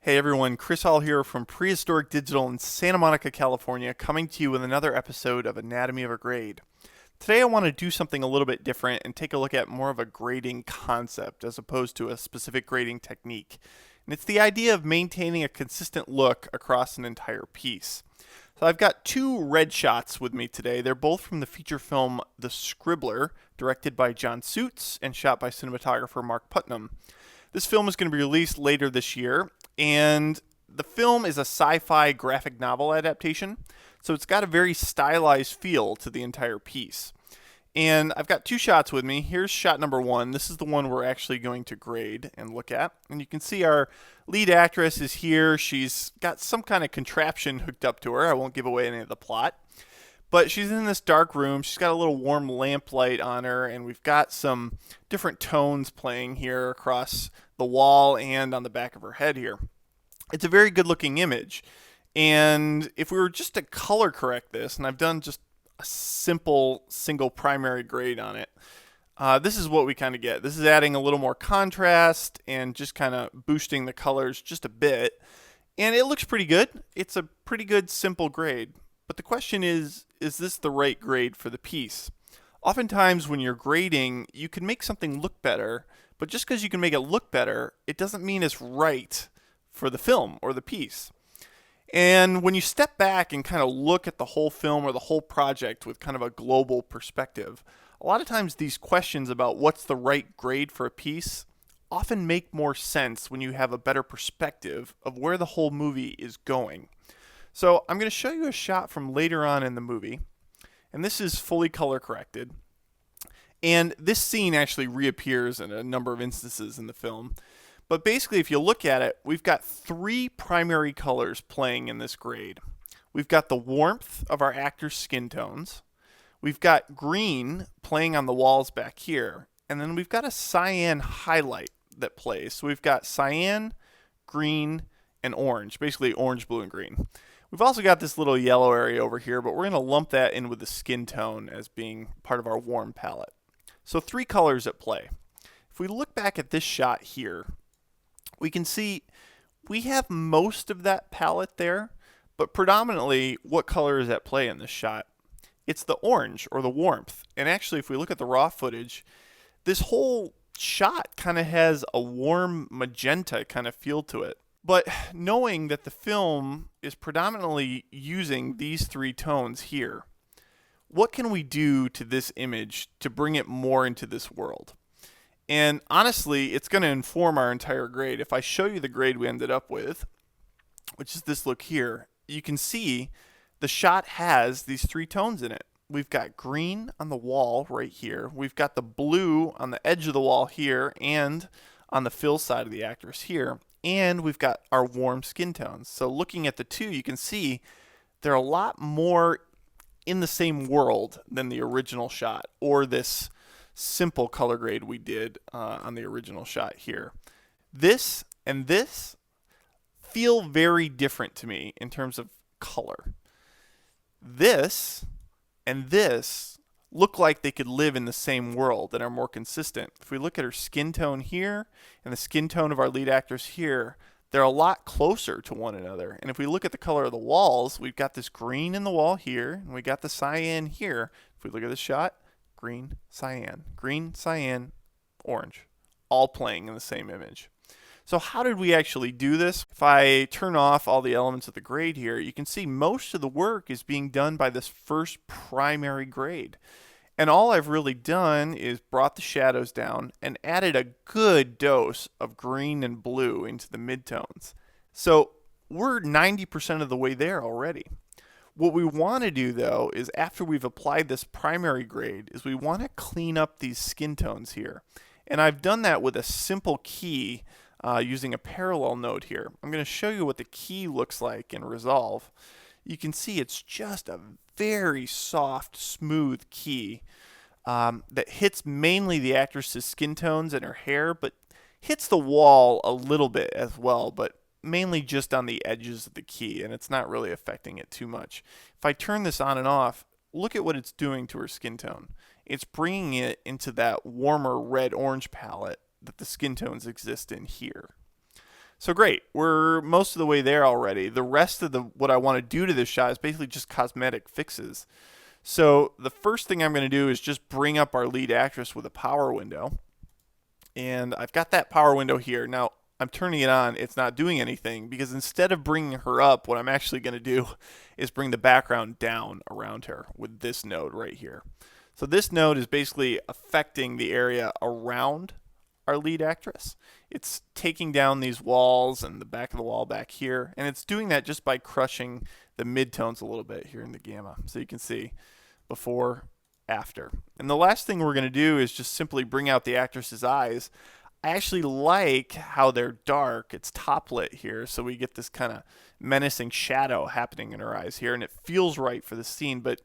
Hey everyone, Chris Hall here from Prehistoric Digital in Santa Monica, California, coming to you with another episode of Anatomy of a Grade. Today I want to do something a little bit different and take a look at more of a grading concept as opposed to a specific grading technique. And it's the idea of maintaining a consistent look across an entire piece. So I've got two red shots with me today. They're both from the feature film The Scribbler, directed by John Suits and shot by cinematographer Mark Putnam. This film is going to be released later this year, and the film is a sci-fi graphic novel adaptation, so it's got a very stylized feel to the entire piece. And I've got two shots with me. Here's shot number one. This is the one we're actually going to grade and look at. And you can see our lead actress is here. She's got some kind of contraption hooked up to her. I won't give away any of the plot. But she's in this dark room. She's got a little warm lamplight on her, and we've got some different tones playing here across the wall and on the back of her head here. It's a very good looking image. And if we were just to color correct this, and I've done just a simple single primary grade on it, this is what we kind of get. This is adding a little more contrast and just kind of boosting the colors just a bit. And it looks pretty good. It's a pretty good simple grade. But the question is this the right grade for the piece? Oftentimes when you're grading, you can make something look better, but just because you can make it look better, it doesn't mean it's right for the film or the piece. And when you step back and kind of look at the whole film or the whole project with kind of a global perspective, a lot of times these questions about what's the right grade for a piece often make more sense when you have a better perspective of where the whole movie is going. So I'm going to show you a shot from later on in the movie, and this is fully color corrected. And this scene actually reappears in a number of instances in the film. But basically, if you look at it, we've got three primary colors playing in this grade. We've got the warmth of our actors' skin tones. We've got green playing on the walls back here. And then we've got a cyan highlight that plays. So we've got cyan, green, and orange. Basically orange, blue, and green. We've also got this little yellow area over here, but we're going to lump that in with the skin tone as being part of our warm palette. So three colors at play. If we look back at this shot here, we can see we have most of that palette there, but predominantly what color is at play in this shot? It's the orange or the warmth. And actually, if we look at the raw footage, this whole shot kind of has a warm magenta kind of feel to it. But knowing that the film is predominantly using these three tones here, what can we do to this image to bring it more into this world? And honestly, it's going to inform our entire grade. If I show you the grade we ended up with, which is this look here, you can see the shot has these three tones in it. We've got green on the wall right here. We've got the blue on the edge of the wall here and on the fill side of the actress here. And we've got our warm skin tones. So looking at the two, you can see they're a lot more in the same world than the original shot or this simple color grade we did on the original shot here. This and this feel very different to me in terms of color. This and this look like they could live in the same world and are more consistent. If we look at her skin tone here and the skin tone of our lead actress here, they're a lot closer to one another. And if we look at the color of the walls, we've got this green in the wall here, and we got the cyan here. If we look at this shot, green, cyan, orange, all playing in the same image. So how did we actually do this? If I turn off all the elements of the grade here, you can see most of the work is being done by this first primary grade. And all I've really done is brought the shadows down and added a good dose of green and blue into the midtones. So we're 90% of the way there already. What we want to do though is after we've applied this primary grade is we want to clean up these skin tones here. And I've done that with a simple key using a parallel node here. I'm going to show you what the key looks like in Resolve. You can see it's just a very soft, smooth key that hits mainly the actress's skin tones and her hair, but hits the wall a little bit as well, but mainly just on the edges of the key, and it's not really affecting it too much. If I turn this on and off, look at what it's doing to her skin tone. It's bringing it into that warmer red-orange palette that the skin tones exist in here. So great, we're most of the way there already. The rest of what I want to do to this shot is basically just cosmetic fixes. So the first thing I'm going to do is just bring up our lead actress with a power window. And I've got that power window here. Now I'm turning it on. It's not doing anything because instead of bringing her up, what I'm actually going to do is bring the background down around her with this node right here. So this node is basically affecting the area around our lead actress. It's taking down these walls and the back of the wall back here, and it's doing that just by crushing the midtones a little bit here in the gamma. So you can see before, after. And the last thing we're going to do is just simply bring out the actress's eyes. I actually like how they're dark. It's top lit here, so we get this kind of menacing shadow happening in her eyes here, and it feels right for the scene, but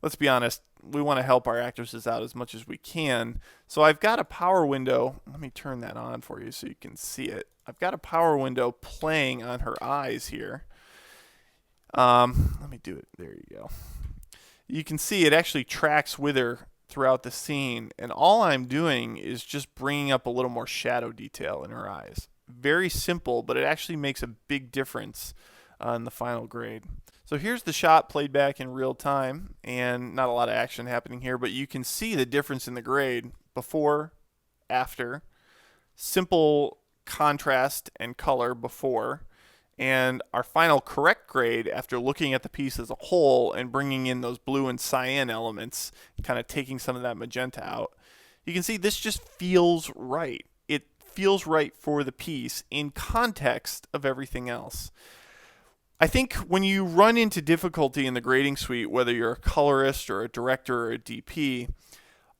let's be honest, we want to help our actresses out as much as we can. So I've got a power window. Let me turn that on for you so you can see it. I've got a power window playing on her eyes here. Let me do it. There you go. You can see it actually tracks with her throughout the scene, and all I'm doing is just bringing up a little more shadow detail in her eyes. Very simple, but it actually makes a big difference in the final grade. So here's the shot played back in real time, and not a lot of action happening here, but you can see the difference in the grade before, after, simple contrast and color before, and our final correct grade after looking at the piece as a whole and bringing in those blue and cyan elements, kind of taking some of that magenta out. You can see this just feels right. It feels right for the piece in context of everything else. I think when you run into difficulty in the grading suite, whether you're a colorist or a director or a DP,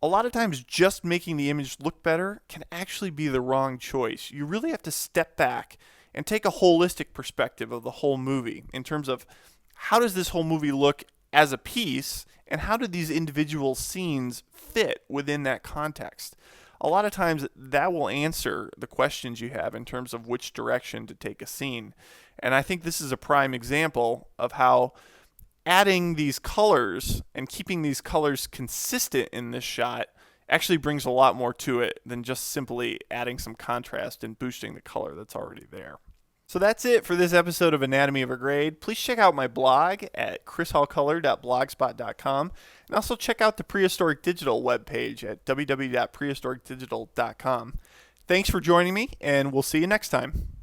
a lot of times just making the image look better can actually be the wrong choice. You really have to step back and take a holistic perspective of the whole movie in terms of how does this whole movie look as a piece and how do these individual scenes fit within that context. A lot of times that will answer the questions you have in terms of which direction to take a scene. And I think this is a prime example of how adding these colors and keeping these colors consistent in this shot actually brings a lot more to it than just simply adding some contrast and boosting the color that's already there. So that's it for this episode of Anatomy of a Grade. Please check out my blog at chrishallcolor.blogspot.com and also check out the Prehistoric Digital webpage at www.prehistoricdigital.com. Thanks for joining me, and we'll see you next time.